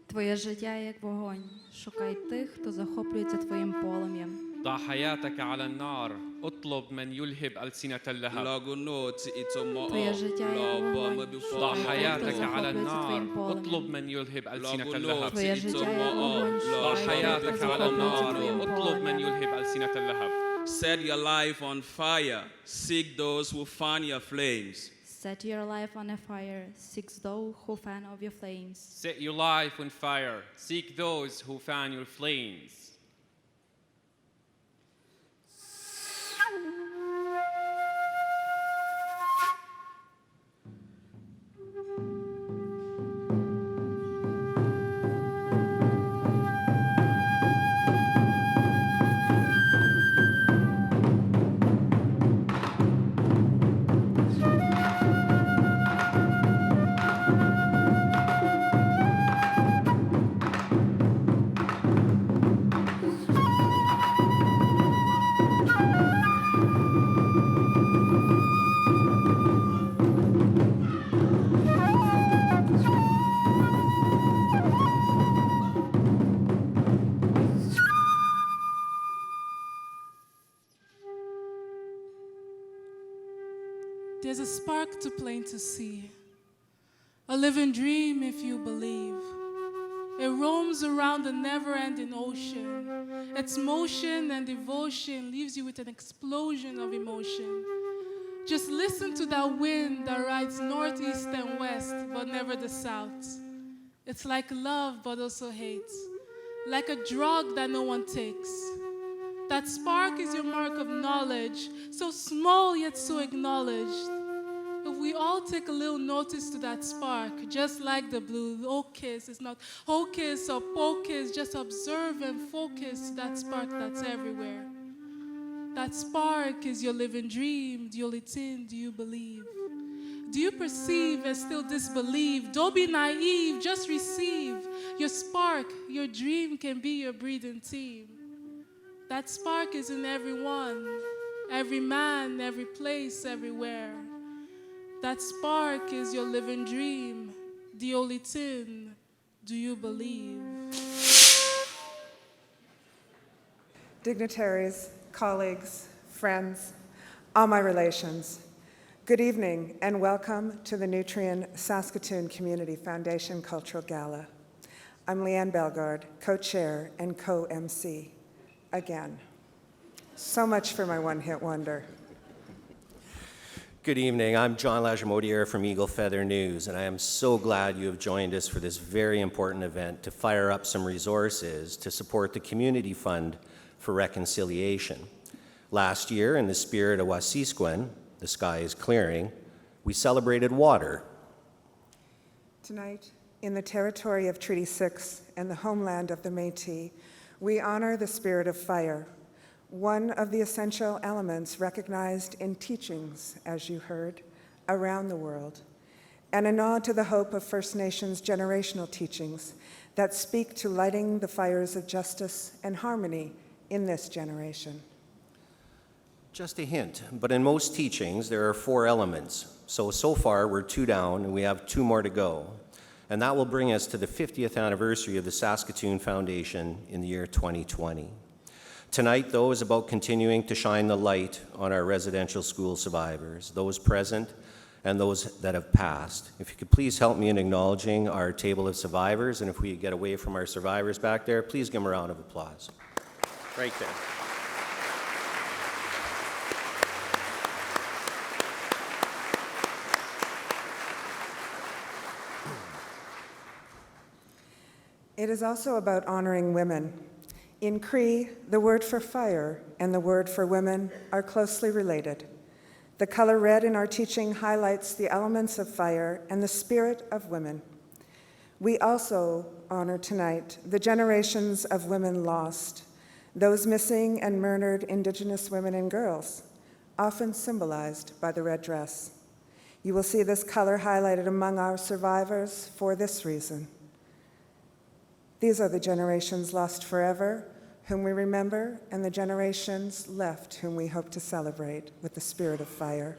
Твоє життя як вогонь. Шукай тих, хто захоплюється твоїм полум'ям. ضع حياتك على النار اطلب من يلهب ألسنة اللهب Твоє життя як вогонь. ضع Шукай тих, хто حياتك على захоплюється النار твоїм اطلب полум'ям. من يلهب ألسنة اللهب Твоє життя як вогонь. ضع Шукай тих, хто حياتك على захоплюється النار твоїм اطلب من полум'ям. يلهب ألسنة اللهب Set your life on fire. Seek those who fan your flames. Set your life on a fire. Seek those who fan of your flames. Set your life on fire seek those who fan your flames. There's a spark too plain to see, a living dream if you believe. It roams around the never-ending ocean. Its motion and devotion leaves you with an explosion of emotion. Just listen to that wind that rides northeast and west, but never the south. It's like love, but also hate, like a drug that no one takes. That spark is your mark of knowledge, so small yet so acknowledged. If we all take a little notice to that spark, just like the blue hocus, it's not hocus or pocus, just observe and focus that spark that's everywhere. That spark is your living dream. The only thing do you believe? Do you perceive and still disbelieve? Don't be naive, just receive. Your spark, your dream can be your breathing team. That spark is in everyone, every man, every place, everywhere. That spark is your living dream. The only thing, do you believe? Dignitaries, colleagues, friends, all my relations, good evening and welcome to the Nutrien Saskatoon Community Foundation Cultural Gala. I'm Leanne Bellegarde, co-chair and co-MC. Again, so much for my one-hit wonder. Good evening. I'm John Lajamodiere from Eagle Feather News, and I am so glad you have joined us for this very important event to fire up some resources to support the Community Fund for Reconciliation. Last year, in the spirit of Wasisquan, the sky is clearing, we celebrated water. Tonight, in the territory of Treaty 6 and the homeland of the Métis, we honor the spirit of fire, one of the essential elements recognized in teachings, as you heard, around the world, and a nod to the hope of First Nations generational teachings that speak to lighting the fires of justice and harmony in this generation. Just a hint, but in most teachings, there are 4 elements. So far, we're 2 down, and we have 2 more to go. And that will bring us to the 50th anniversary of the Saskatoon Foundation in the year 2020. Tonight, though, is about continuing to shine the light on our residential school survivors, those present and those that have passed. If you could please help me in acknowledging our table of survivors, and if we get away from our survivors back there, please give them a round of applause. Right there. It is also about honoring women. In Cree, the word for fire and the word for women are closely related. The color red in our teaching highlights the elements of fire and the spirit of women. We also honor tonight the generations of women lost, those missing and murdered Indigenous women and girls, often symbolized by the red dress. You will see this color highlighted among our survivors for this reason. These are the generations lost forever, whom we remember, and the generations left whom we hope to celebrate with the spirit of fire.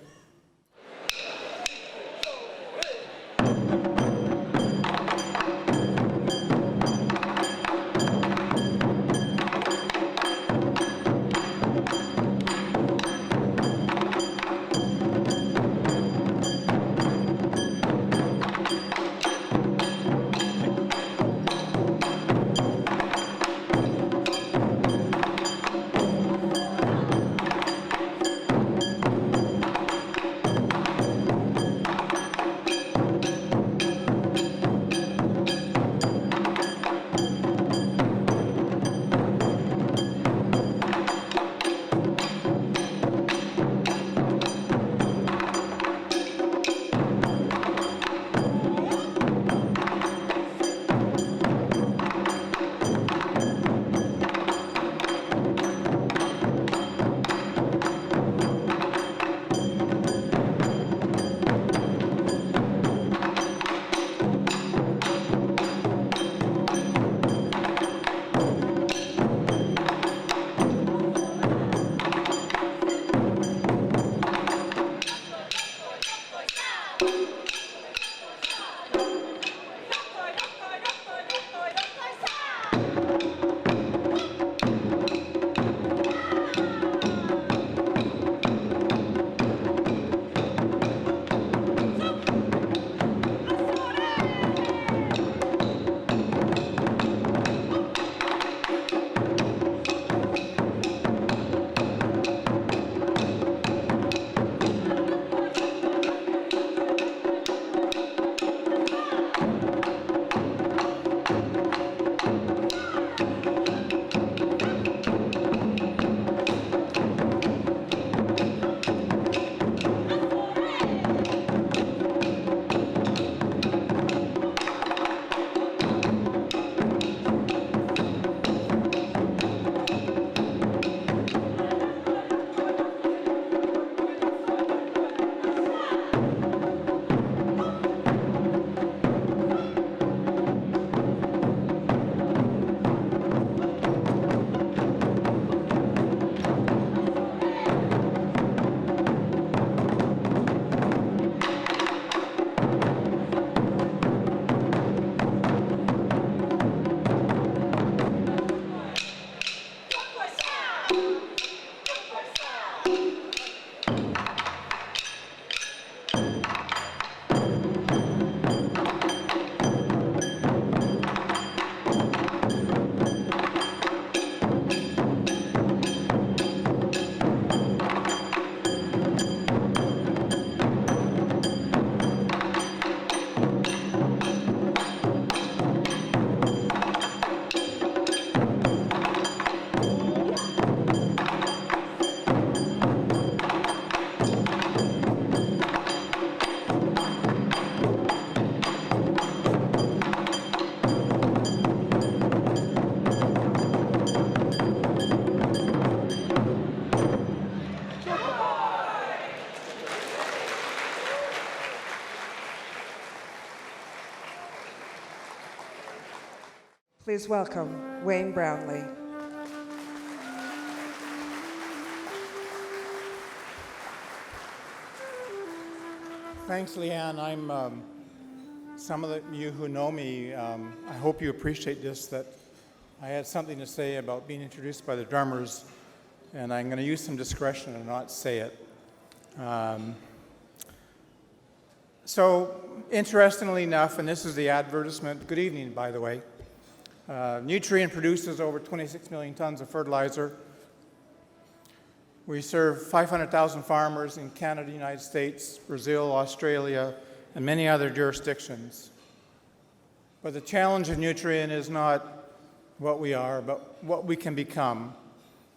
Please welcome Wayne Brownlee. Thanks, Leanne. Some of you who know me, I hope you appreciate this, that I had something to say about being introduced by the drummers, and I'm going to use some discretion and not say it. So, interestingly enough, and this is the advertisement, good evening, by the way, Nutrien produces over 26 million tons of fertilizer. We serve 500,000 farmers in Canada, United States, Brazil, Australia, and many other jurisdictions. But the challenge of Nutrien is not what we are, but what we can become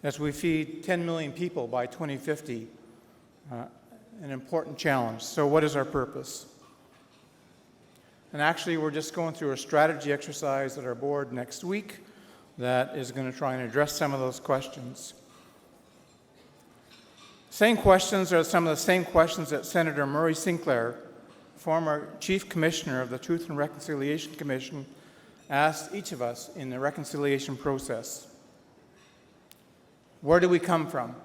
as we feed 10 million people by 2050, an important challenge. So what is our purpose? And actually, we're just going through a strategy exercise at our board next week that is going to try and address some of those questions. Same questions are some of the same questions that Senator Murray Sinclair, former Chief Commissioner of the Truth and Reconciliation Commission, asked each of us in the reconciliation process. Where do we come from?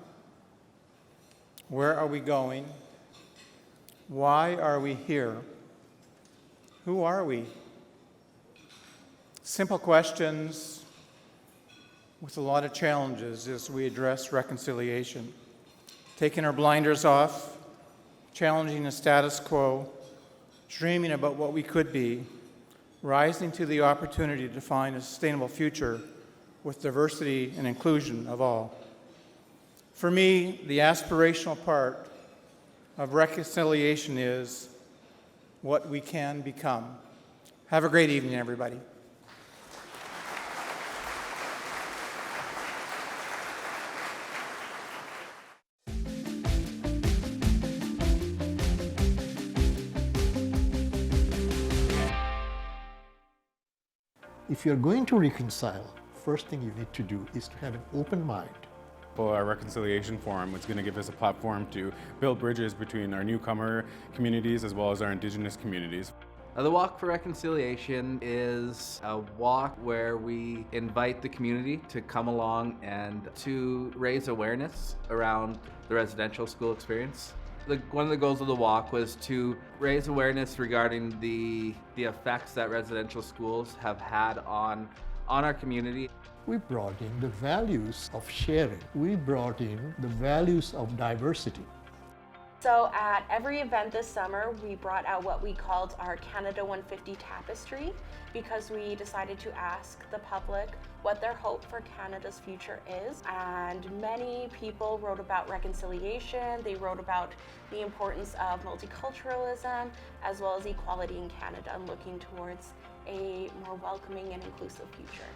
Where are we going? Why are we here? Who are we? Simple questions with a lot of challenges as we address reconciliation. Taking our blinders off, challenging the status quo, dreaming about what we could be, rising to the opportunity to find a sustainable future with diversity and inclusion of all. For me, the aspirational part of reconciliation is what we can become. Have a great evening, everybody. If you're going to reconcile, first thing you need to do is to have an open mind. Our Reconciliation Forum was going to give us a platform to build bridges between our newcomer communities as well as our Indigenous communities. The Walk for Reconciliation is a walk where we invite the community to come along and to raise awareness around the residential school experience. One of the goals of the walk was to raise awareness regarding the effects that residential schools have had on our community. We brought in the values of sharing. We brought in the values of diversity. So at every event this summer, we brought out what we called our Canada 150 tapestry, because we decided to ask the public what their hope for Canada's future is. And many people wrote about reconciliation, they wrote about the importance of multiculturalism, as well as equality in Canada and looking towards a more welcoming and inclusive future.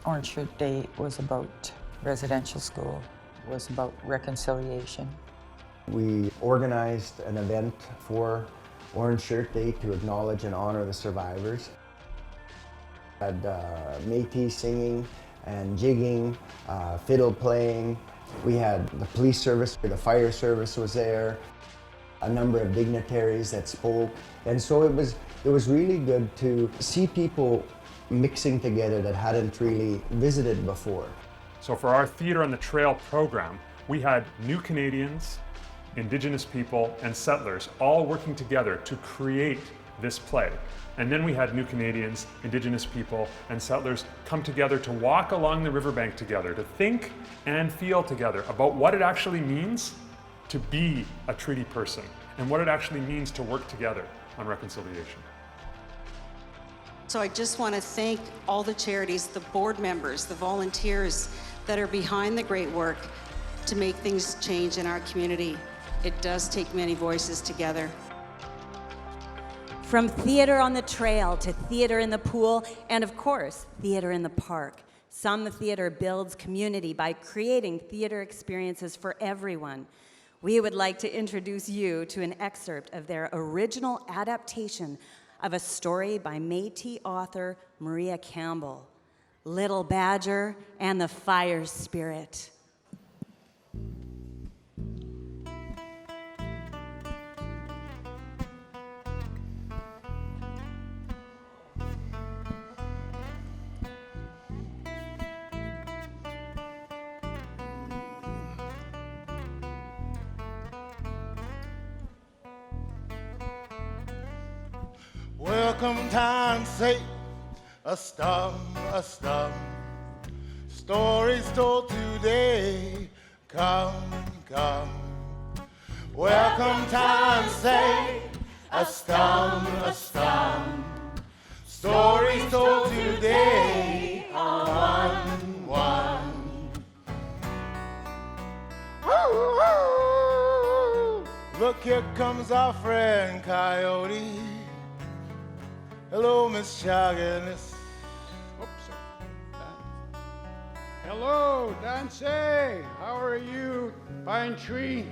Orange Shirt Day was about residential school, was about reconciliation. We organized an event for Orange Shirt Day to acknowledge and honor the survivors. We had Métis singing and jigging, fiddle playing. We had the police service, the fire service was there, a number of dignitaries that spoke. And so it was really good to see people mixing together that hadn't really visited before. So for our Theatre on the Trail program, we had new Canadians, Indigenous people, and settlers all working together to create this play. And then we had new Canadians, Indigenous people, and settlers come together to walk along the riverbank together, to think and feel together about what it actually means to be a treaty person and what it actually means to work together on reconciliation. So I just want to thank all the charities, the board members, the volunteers that are behind the great work to make things change in our community. It does take many voices together. From theater on the trail to theater in the pool, and of course, theater in the park. Some Theater builds community by creating theater experiences for everyone. We would like to introduce you to an excerpt of their original adaptation of a story by Métis author Maria Campbell, Little Badger and the Fire Spirit. Welcome time, say a stum. Stories told today, come. Welcome time, say a stum. Stories told today, one. Look, here comes our friend Coyote. Hello, Miss Chagginess. Hello, Dance. How are you, Pine Tree?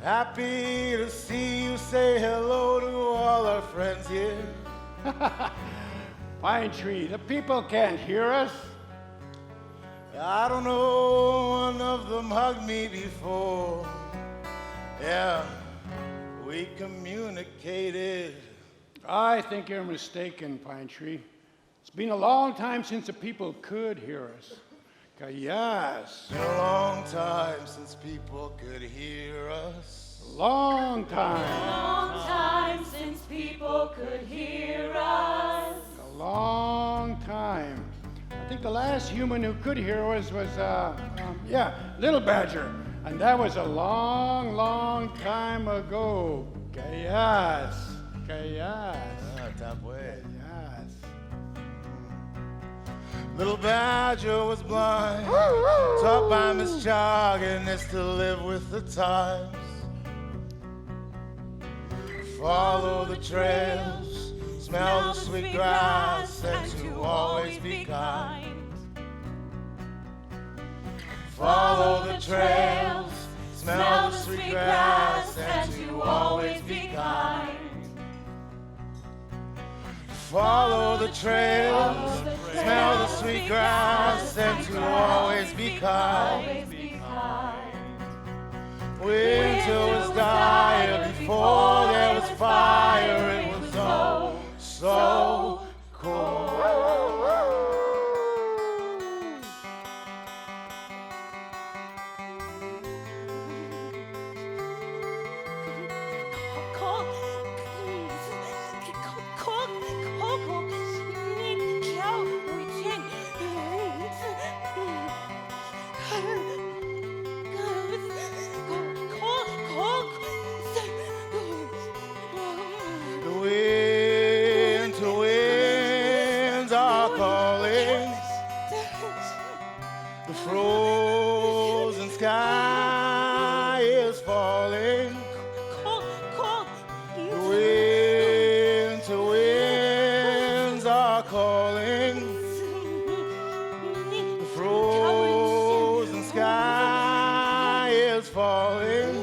Happy to see you. Say hello to all our friends here. Pine Tree, the people can't hear us. I don't know, one of them hugged me before. Yeah, we communicated. I think you're mistaken, Pine Tree. It's been a long time since the people could hear us. Yes. Been a long time since people could hear us. Long time. Long time since people could hear us. A long time. I think the last human who could hear us was, Little Badger. And that was a long, long time ago. Yes. Top way. Yes. Little Badger was blind, taught by Miss Chagginess to live with the times. Follow the trails, smell the sweet grass, and to always be kind. Follow the trails, smell the sweet grass, and to always be kind. Follow the trails, smell the sweet grass, and to always be kind. Winter was dire before there was fire. It was oh so cold. Frozen sky is falling. The winter winds are calling. The frozen sky is falling.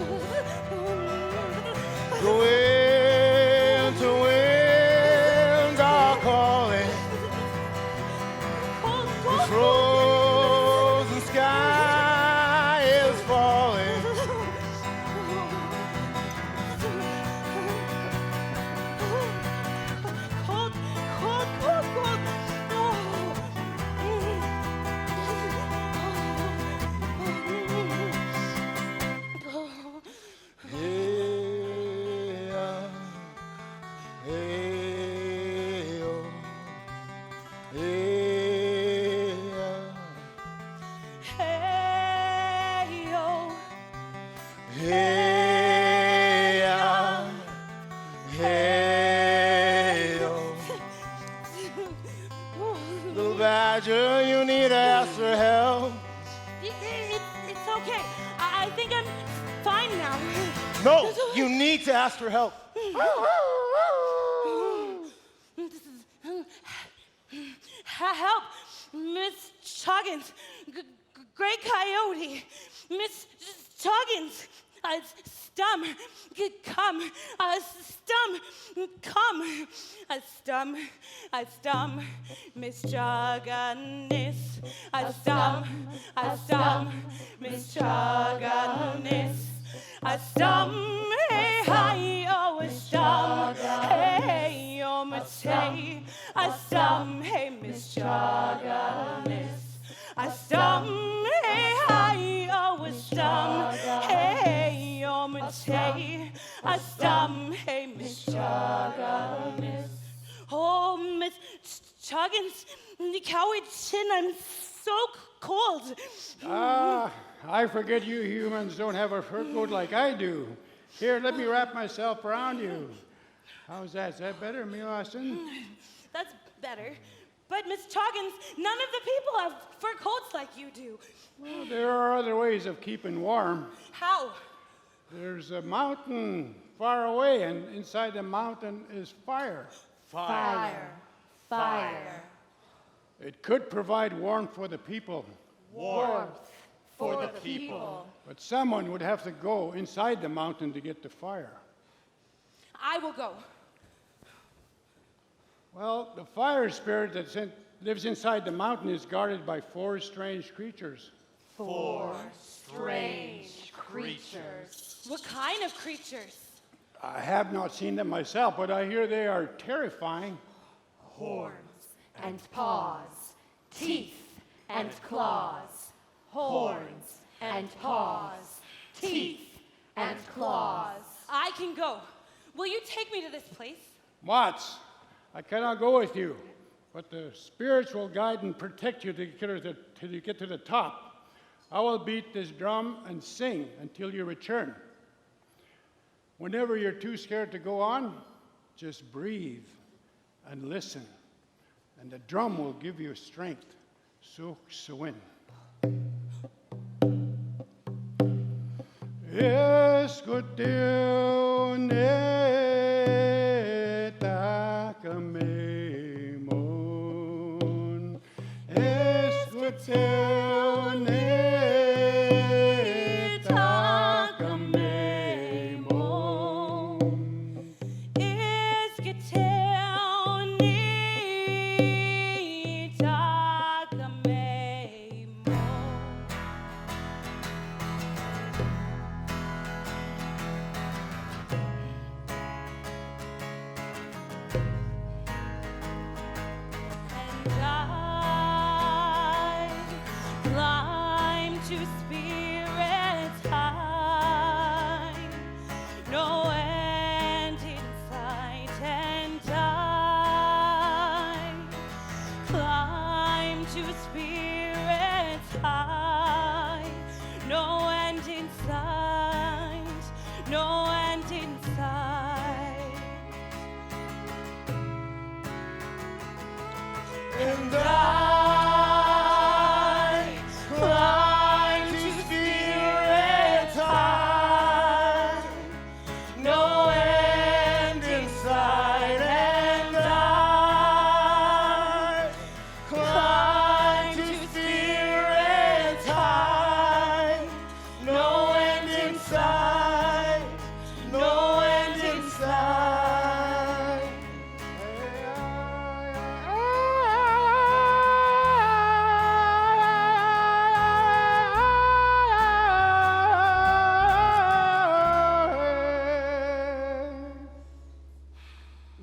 The winter winds are calling. The frozen sky is falling. Little Badger, you need to ask for help. It's okay. I think I'm fine now. No, you need to ask for help. Help, Miss Chuggins, Great Coyote, Miss Chuggins, Stum, come, Stum, come, Stum, Miss Chuggins, Stum, Miss Chuggins, Stum, hey, hi, oh, Stum, hey, oh, Miss, hey, Stum, hey, Miss Chuggins, Stum, hey, hi, oh, Stum, hey, oh, Miss, hey, Stum, hey, Miss Chuggins. Choggins, the coward chin, I'm so cold. I forget you humans don't have a fur coat like I do. Here, let me wrap myself around you. How's that? Is that better, me, Austin? That's better. But, Miss Choggins, none of the people have fur coats like you do. Well, there are other ways of keeping warm. How? There's a mountain far away, and inside the mountain is fire. Fire. Fire. It could provide warmth for the people. Warmth for the people. But someone would have to go inside the mountain to get the fire. I will go. Well, the fire spirit that lives inside the mountain is guarded by 4 strange creatures. 4 strange creatures. What kind of creatures? I have not seen them myself, but I hear they are terrifying. Horns and paws, teeth and claws. Horns and paws, teeth and claws. I can go. Will you take me to this place? Watts, I cannot go with you, but the spirits will guide and protect you till you get to the top. I will beat this drum and sing until you return. Whenever you're too scared to go on, just breathe and listen, and the drum will give you strength. So win. Escuteune takamemon. Escuteune takamemon. Escuteune takamemon. And I climb to spirit high, no end in sight, and I climb to spirit high, no end in sight, no end in sight. And I climb to spirit high, no end in sight, and I climb to spirit high, no end in sight, no end in sight.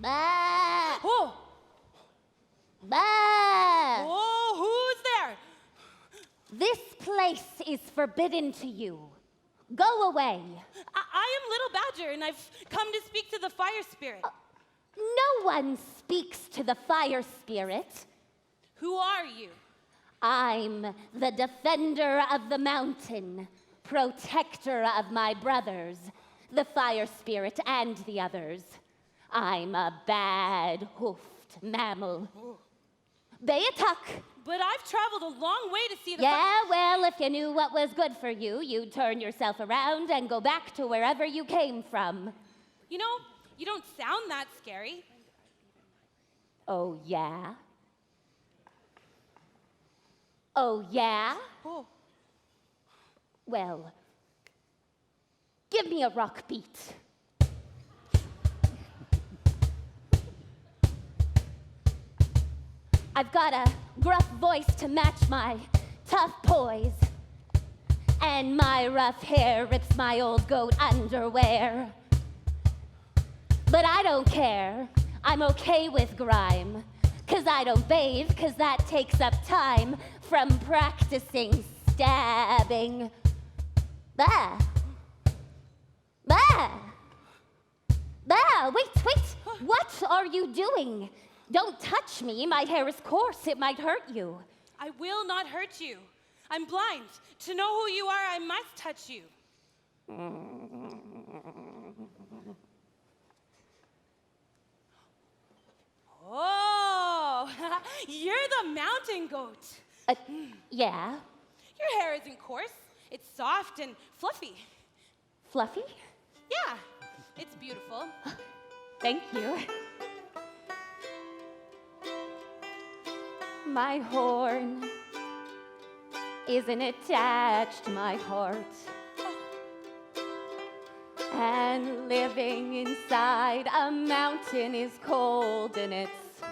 Bah! Oh! Bah! Oh, who's there? This place is forbidden to you. Go away. I am Little Badger, and I've come to speak to the fire spirit. No one speaks to the fire spirit. Who are you? I'm the defender of the mountain, protector of my brothers, the fire spirit and the others. I'm a bad hoofed mammal. Beatuk. But I've traveled a long way to see the Yeah, well, if you knew what was good for you, you'd turn yourself around and go back to wherever you came from. You know, you don't sound that scary. Oh, yeah? Oh, yeah? Oh. Well, give me a rock beat. I've got a gruff voice to match my tough poise, and my rough hair rips my old goat underwear. But I don't care, I'm okay with grime, 'cause I don't bathe, 'cause that takes up time from practicing stabbing. Bah! Bah! Bah! Wait! What are you doing? Don't touch me. My hair is coarse. It might hurt you. I will not hurt you. I'm blind. To know who you are, I must touch you. Oh, you're the mountain goat. Yeah. Your hair isn't coarse. It's soft and fluffy. Fluffy? Yeah, it's beautiful. Thank you. My horn isn't attached to my heart. And living inside a mountain is cold and it's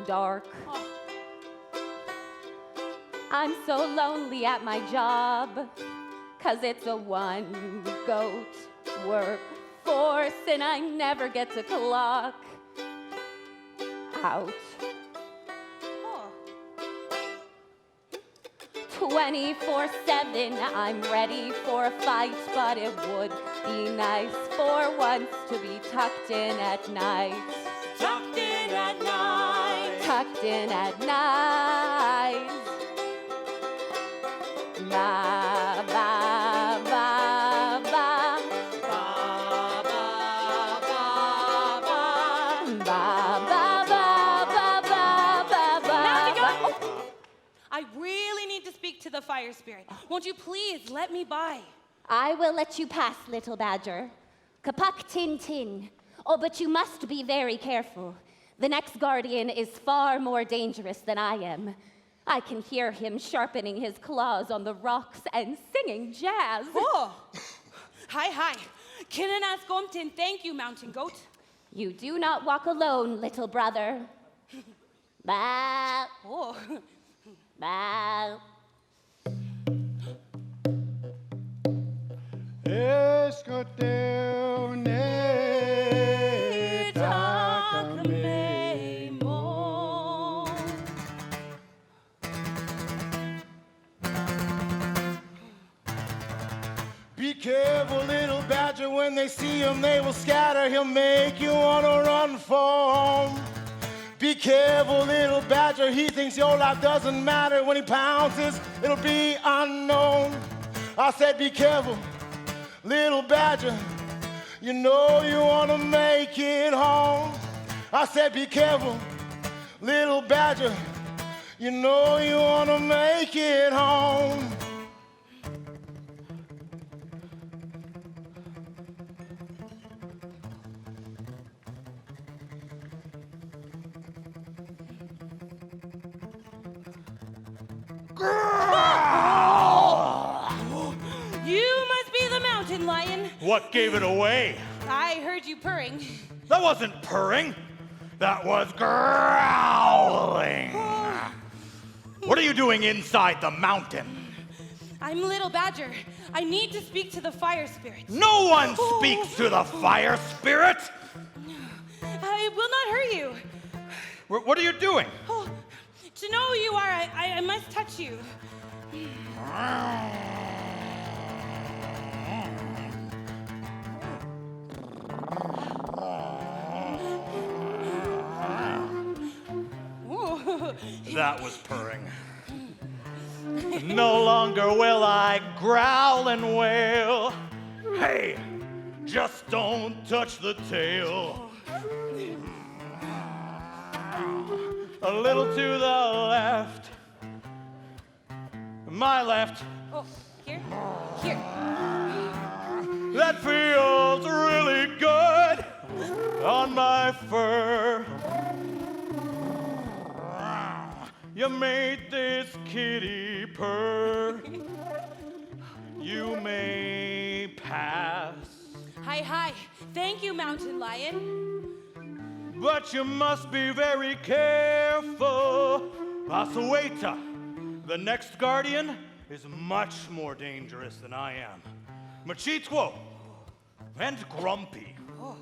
dark. I'm so lonely at my job, 'cause it's a one-goat workforce and I never get to clock out. 24/7, I'm ready for a fight, but it would be nice for once to be tucked in at night. Tucked in at night. Tucked in at night. Ba, ba, ba, ba. Ba, ba, ba, ba. Ba, ba, ba, ba, ba, ba, Mountain ba. goat! I really need to speak to the fire spirit. Won't you please let me by? I will let you pass, little badger. Kapak tin tin. Oh, but you must be very careful. The next guardian is far more dangerous than I am. I can hear him sharpening his claws on the rocks and singing jazz. Oh! Hi. Kinanas gomtin, thank you, mountain goat. You do not walk alone, little brother. Ba. Oh. Ba. Be careful, little badger, when they see him, they will scatter. He'll make you wanna run for home. Be careful, little badger, he thinks your life doesn't matter. When he pounces, it'll be unknown. I said be careful, little badger, you know you wanna make it home. I said be careful, little badger, you know you wanna make it home. You must be the mountain lion. What gave it away? I heard you purring. That wasn't purring. That was growling. What are you doing inside the mountain? I'm Little Badger. I need to speak to the fire spirit. No one speaks to the fire spirit. I will not hurt you. What are you doing? Oh, to know who you are, I must touch you. That was purring. No longer will I growl and wail. Hey, just don't touch the tail. A little to the left. My left. Oh, here? Here. That feels really good on my fur. You made this kitty purr. You may pass. Hi. Thank you, mountain lion. But you must be very careful. Asueta, the next guardian, is much more dangerous than I am. Machitwo and grumpy. Oh.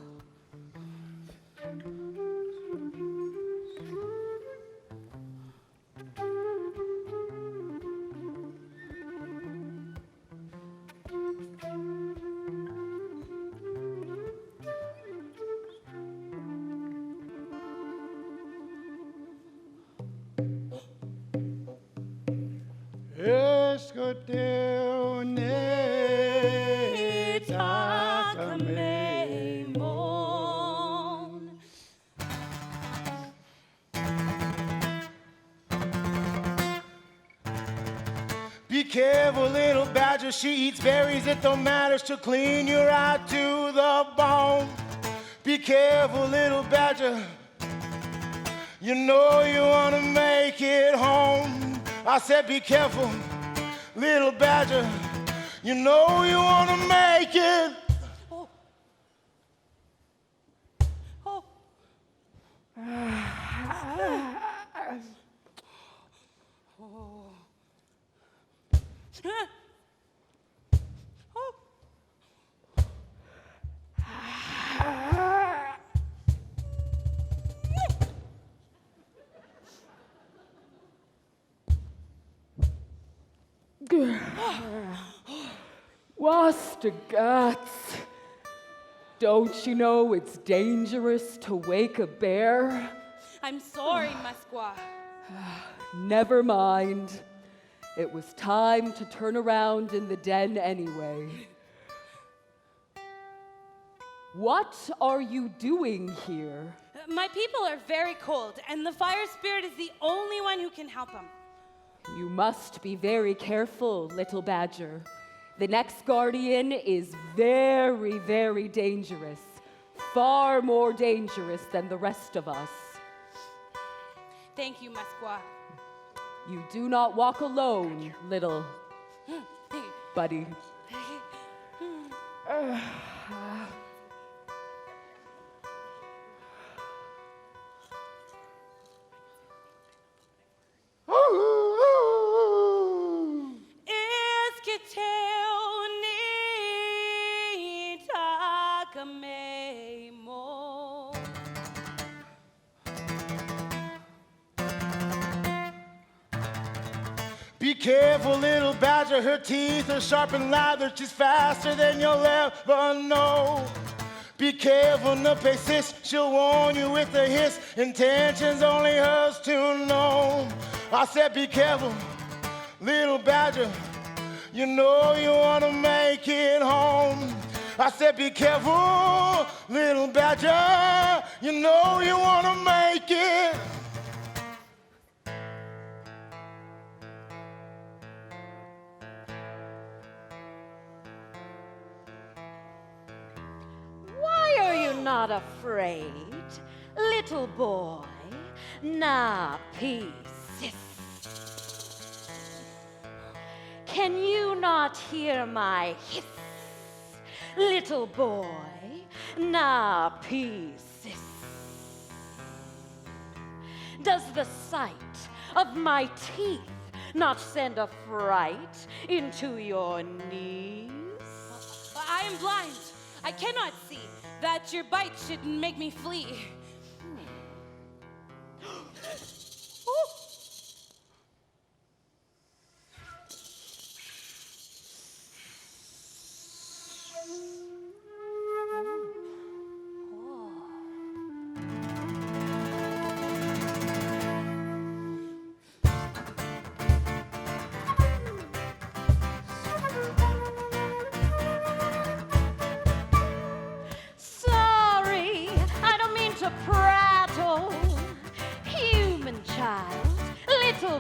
Saskatoon takamemon. Be careful, little badger, she eats berries, it don't matter, she'll clean you right to the bone. Be careful, little badger, you know you want to make it home. I said be careful, little badger, you know you want to make it. What's the guts? Don't you know it's dangerous to wake a bear? I'm sorry, Musqua. Never mind. It was time to turn around in the den anyway. What are you doing here? My people are very cold, and the fire spirit is the only one who can help them. You must be very careful, little badger. The next guardian is very, very dangerous. Far more dangerous than the rest of us. Thank you, Musqua. You do not walk alone, little buddy. Be careful, little badger, her teeth are sharp and leather. She's faster than you'll ever know. Be careful, no sis, she'll warn you with a hiss. Intentions only hers to know. I said be careful, little badger, you know you want to make it home. I said be careful, little badger, you know you want to make it. Why are you not afraid, little boy? Now, peace. Can you not hear my hiss, little boy? Now, peace. Does the sight of my teeth not send a fright into your knees? I am blind. I cannot see. That your bite should make me flee.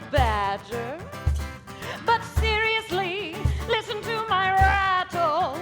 Badger, but seriously, listen to my rattle.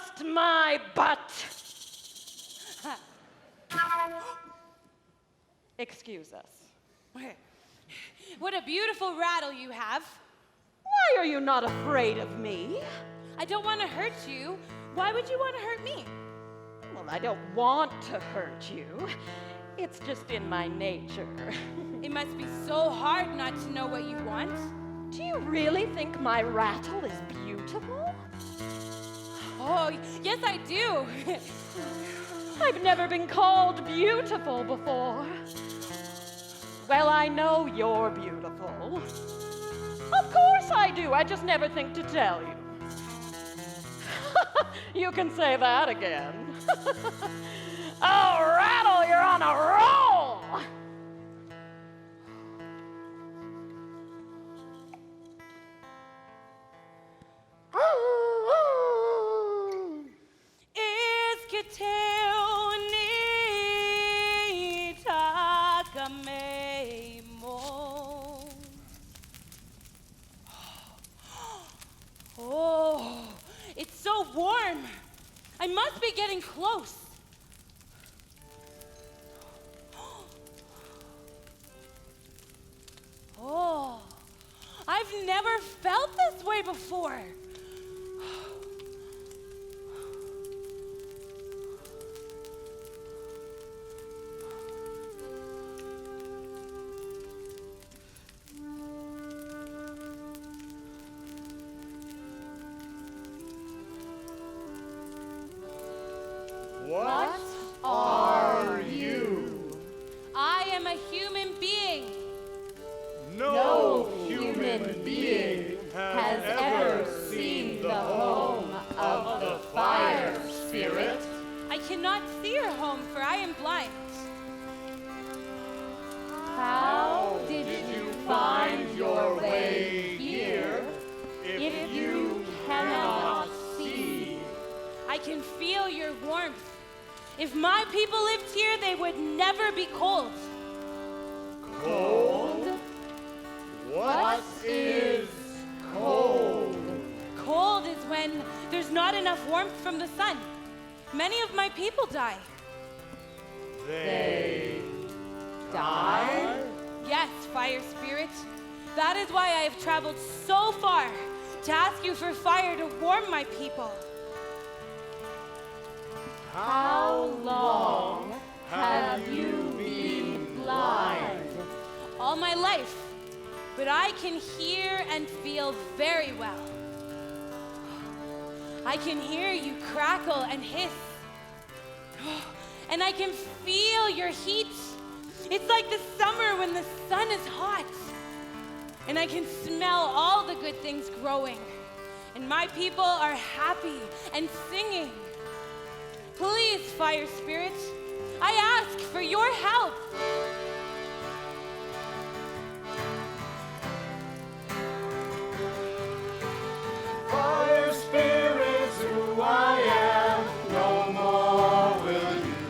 bust my butt. Excuse us. What a beautiful rattle you have. Why are you not afraid of me? I don't want to hurt you. Why would you want to hurt me? Well, I don't want to hurt you. It's just in my nature. It must be so hard not to know what you want. Do you really think my rattle is beautiful? Oh, yes, I do. I've never been called beautiful before. Well, I know you're beautiful. Of course I do. I just never think to tell you. You can say that again. Oh, Rattle, you're on a roll! Oh, it's so warm. I must be getting close. Oh, I've never felt this way before. What are you? I am a human being. No human being has ever seen the home of the fire spirit. I cannot see your home, for I am blind. How did you find your way here if you cannot see? I can feel your warmth. If my people lived here, they would never be cold. Cold? What is cold? Cold is when there's not enough warmth from the sun. Many of my people die. They die? Yes, fire spirit. That is why I have traveled so far to ask you for fire to warm my people. How long have you been blind? All my life, but I can hear and feel very well. I can hear you crackle and hiss. And I can feel your heat. It's like the summer when the sun is hot. And I can smell all the good things growing. And my people are happy and singing. Please, fire spirit, I ask for your help. Fire spirit's who I am, no more will you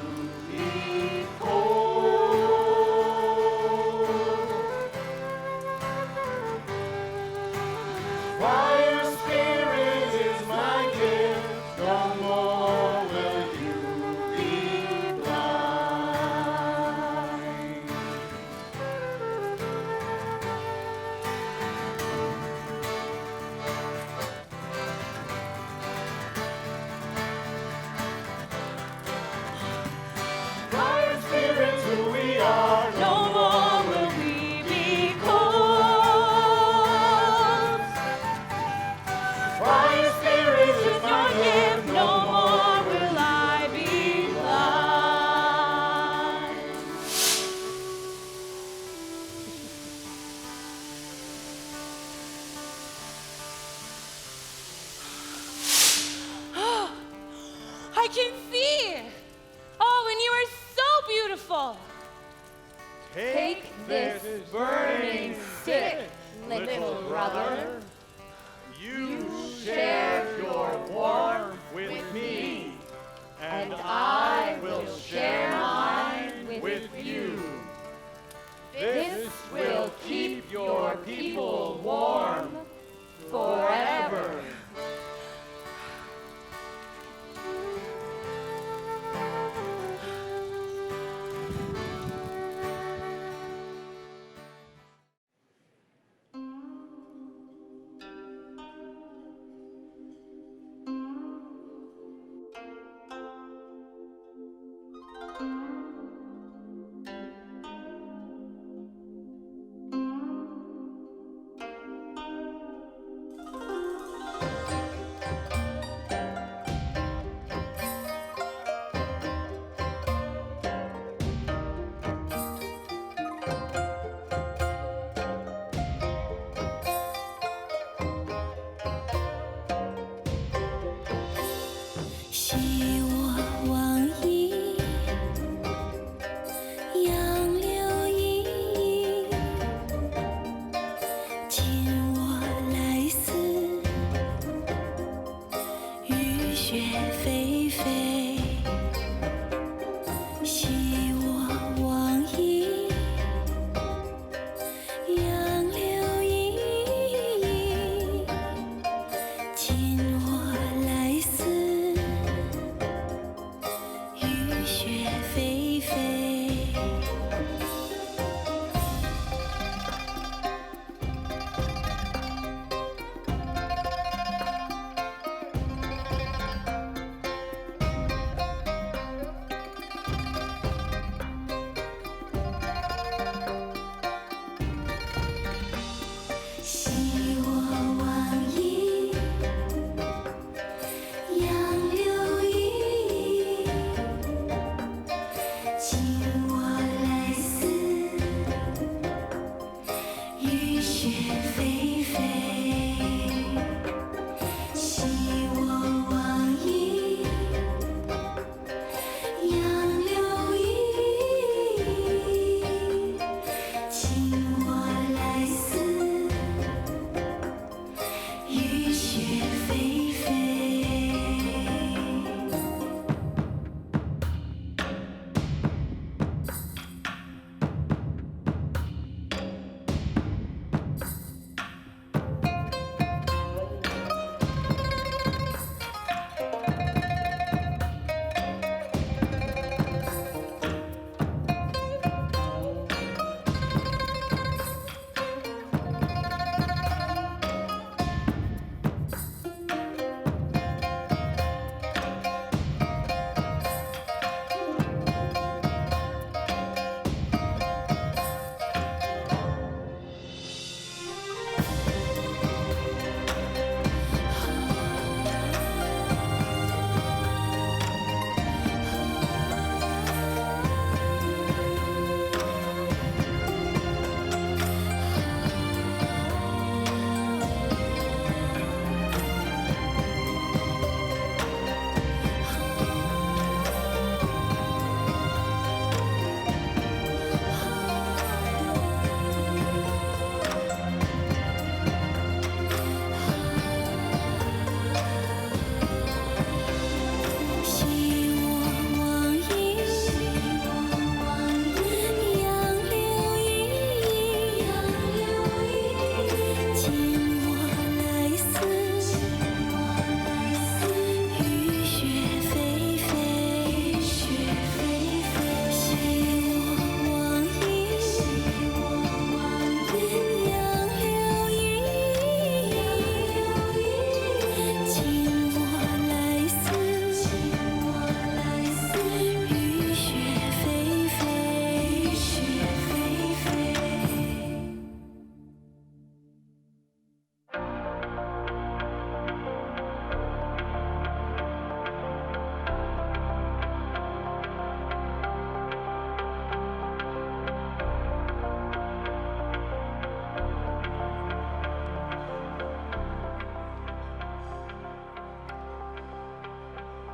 be cold. Fire spirit is my gift, no more will you be blind. Fire spirit's who we are, no more will we be cold. Fire spirit is my gift, no more will I be blind. I can see. Oh, and you are so beautiful. Take this burning stick, little brother. You share your warmth with me, and I will share mine with you. This will keep your people warm forever.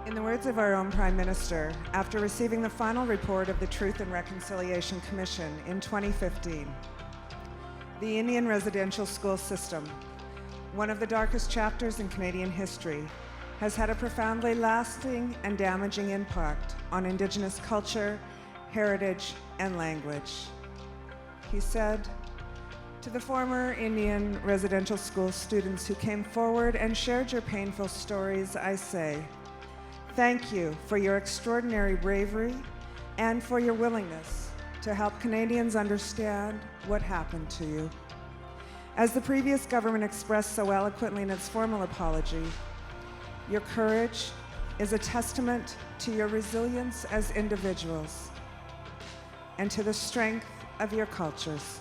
In the words of our own Prime Minister, after receiving the final report of the Truth and Reconciliation Commission in 2015, the Indian residential school system, one of the darkest chapters in Canadian history, has had a profoundly lasting and damaging impact on Indigenous culture, heritage, and language. He said, "To the former Indian residential school students who came forward and shared your painful stories, I say, thank you for your extraordinary bravery and for your willingness to help Canadians understand what happened to you. As the previous government expressed so eloquently in its formal apology, your courage is a testament to your resilience as individuals and to the strength of your cultures.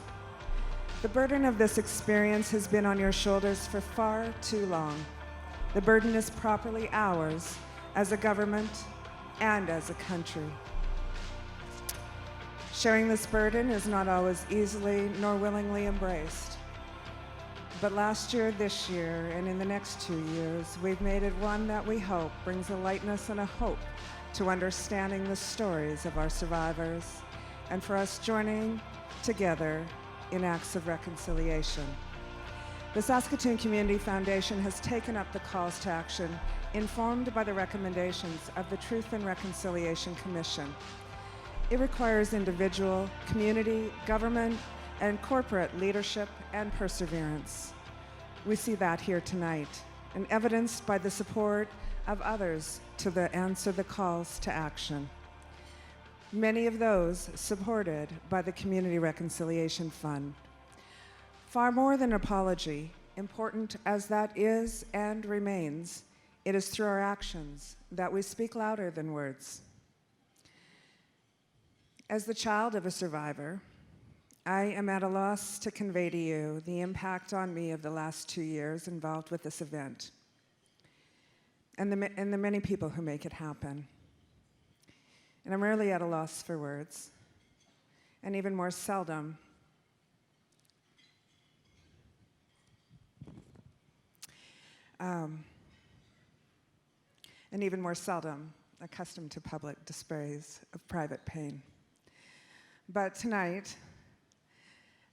The burden of this experience has been on your shoulders for far too long. The burden is properly ours as a government and as a country. Sharing this burden is not always easily nor willingly embraced. But last year, this year, and in the next 2 years, we've made it one that we hope brings a lightness and a hope to understanding the stories of our survivors and for us joining together in acts of reconciliation. The Saskatoon Community Foundation has taken up the calls to action informed by the recommendations of the Truth and Reconciliation Commission. It requires individual, community, government, and corporate leadership and perseverance. We see that here tonight, and evidenced by the support of others to answer the calls to action. Many of those supported by the Community Reconciliation Fund. Far more than apology, important as that is and remains, it is through our actions that we speak louder than words. As the child of a survivor, I am at a loss to convey to you the impact on me of the last 2 years involved with this event and the many people who make it happen. And I'm rarely at a loss for words, and even more seldom accustomed to public displays of private pain. But tonight,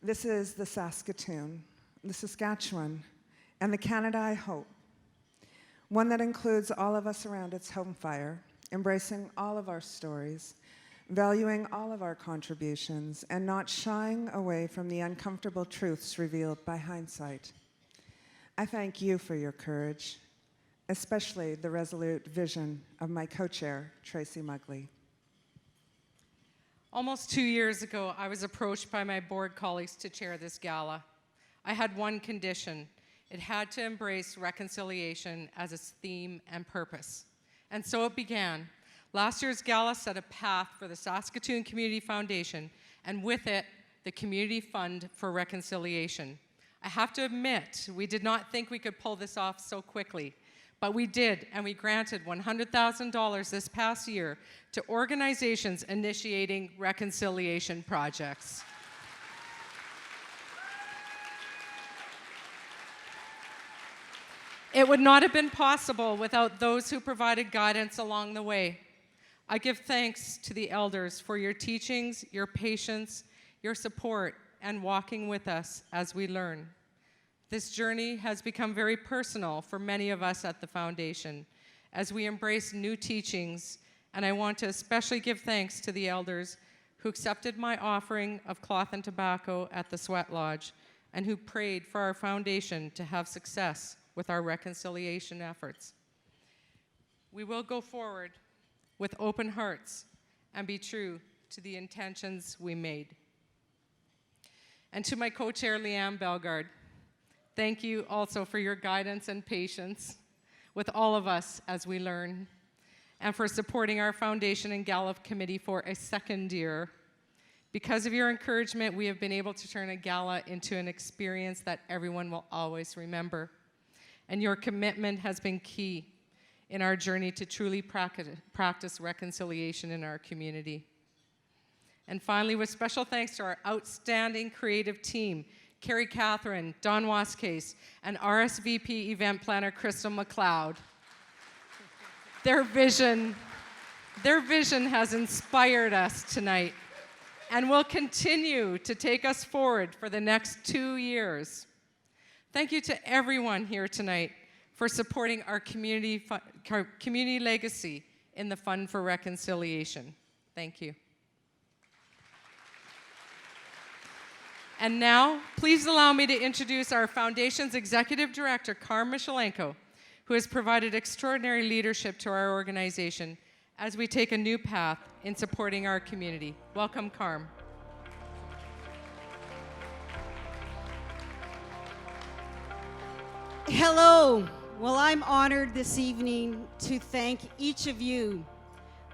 this is the Saskatoon, the Saskatchewan, and the Canada I hope. One that includes all of us around its home fire, embracing all of our stories, valuing all of our contributions, and not shying away from the uncomfortable truths revealed by hindsight. I thank you for your courage, especially the resolute vision of my co-chair, Tracy Mugley. Almost 2 years ago, I was approached by my board colleagues to chair this gala. I had one condition. It had to embrace reconciliation as its theme and purpose. And so it began. Last year's gala set a path for the Saskatoon Community Foundation, and with it, the Community Fund for Reconciliation. I have to admit, we did not think we could pull this off so quickly. But we did, and we granted $100,000 this past year to organizations initiating reconciliation projects. It would not have been possible without those who provided guidance along the way. I give thanks to the elders for your teachings, your patience, your support, and walking with us as we learn. This journey has become very personal for many of us at the Foundation as we embrace new teachings, and I want to especially give thanks to the elders who accepted my offering of cloth and tobacco at the Sweat Lodge and who prayed for our Foundation to have success with our reconciliation efforts. We will go forward with open hearts and be true to the intentions we made. And to my co-chair, Leanne Bellegarde, thank you also for your guidance and patience with all of us as we learn, and for supporting our Foundation and Gala Committee for a second year. Because of your encouragement, we have been able to turn a gala into an experience that everyone will always remember. And your commitment has been key in our journey to truly practice reconciliation in our community. And finally, with special thanks to our outstanding creative team, Carrie Catherine, Don Wascase, and RSVP event planner Crystal McLeod. Their vision has inspired us tonight and will continue to take us forward for the next 2 years. Thank you to everyone here tonight for supporting our community legacy in the Fund for Reconciliation. Thank you. And now, please allow me to introduce our Foundation's Executive Director, Carm Michelenko, who has provided extraordinary leadership to our organization as we take a new path in supporting our community. Welcome, Carm. Hello. Well, I'm honored this evening to thank each of you,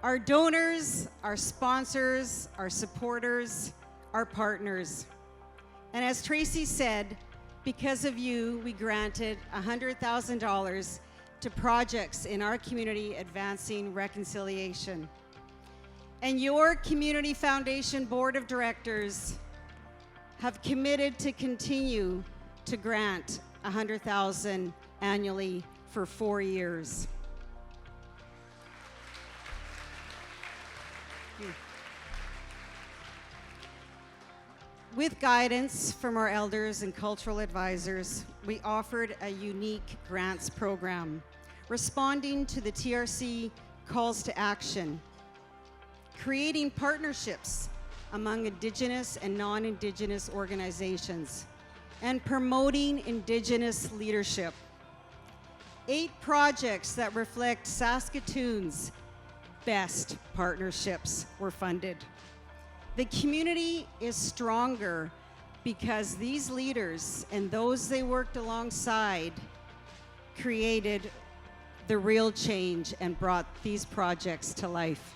our donors, our sponsors, our supporters, our partners. And as Tracy said, because of you, we granted $100,000 to projects in our community advancing reconciliation. And your Community Foundation Board of Directors have committed to continue to grant $100,000 annually for 4 years. With guidance from our elders and cultural advisors, we offered a unique grants program, responding to the TRC calls to action, creating partnerships among Indigenous and non-Indigenous organizations, and promoting Indigenous leadership. 8 projects that reflect Saskatoon's best partnerships were funded. The community is stronger because these leaders and those they worked alongside created the real change and brought these projects to life.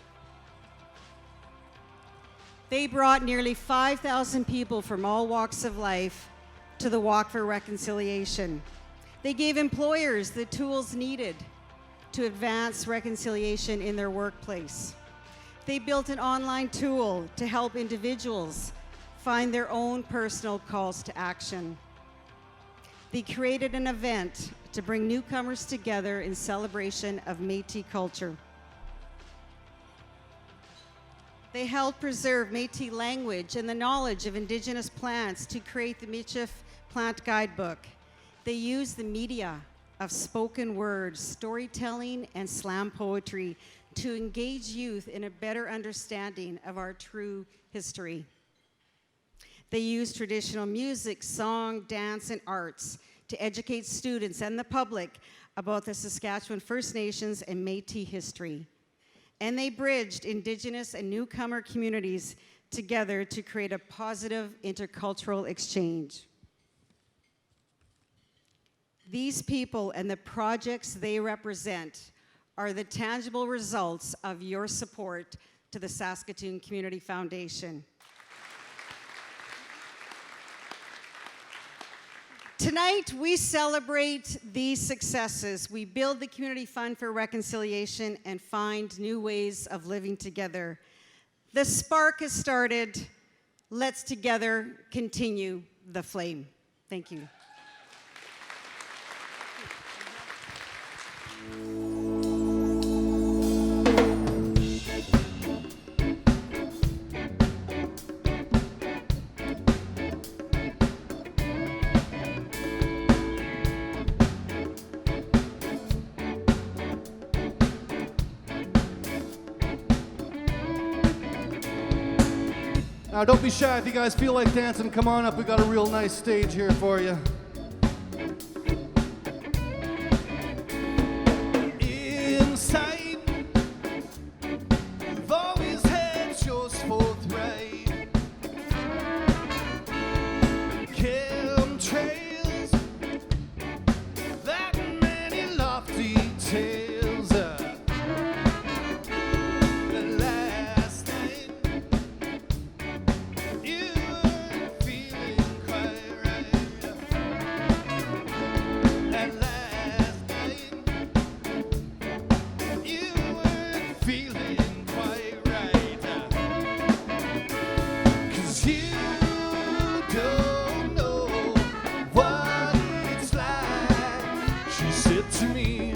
They brought nearly 5,000 people from all walks of life to the Walk for Reconciliation. They gave employers the tools needed to advance reconciliation in their workplace. They built an online tool to help individuals find their own personal calls to action. They created an event to bring newcomers together in celebration of Métis culture. They helped preserve Métis language and the knowledge of Indigenous plants to create the Michif Plant Guidebook. They used the media of spoken words, storytelling, and slam poetry to engage youth in a better understanding of our true history. They used traditional music, song, dance, and arts to educate students and the public about the Saskatchewan First Nations and Métis history. And they bridged Indigenous and newcomer communities together to create a positive intercultural exchange. These people and the projects they represent are the tangible results of your support to the Saskatoon Community Foundation. Tonight, we celebrate these successes. We build the Community Fund for Reconciliation and find new ways of living together. The spark has started. Let's together continue the flame. Thank you. Now, don't be shy. If you guys feel like dancing, come on up. We got a real nice stage here for you. Inside, we've always had shows forthright. Chemtrails, that many lofty tales. To me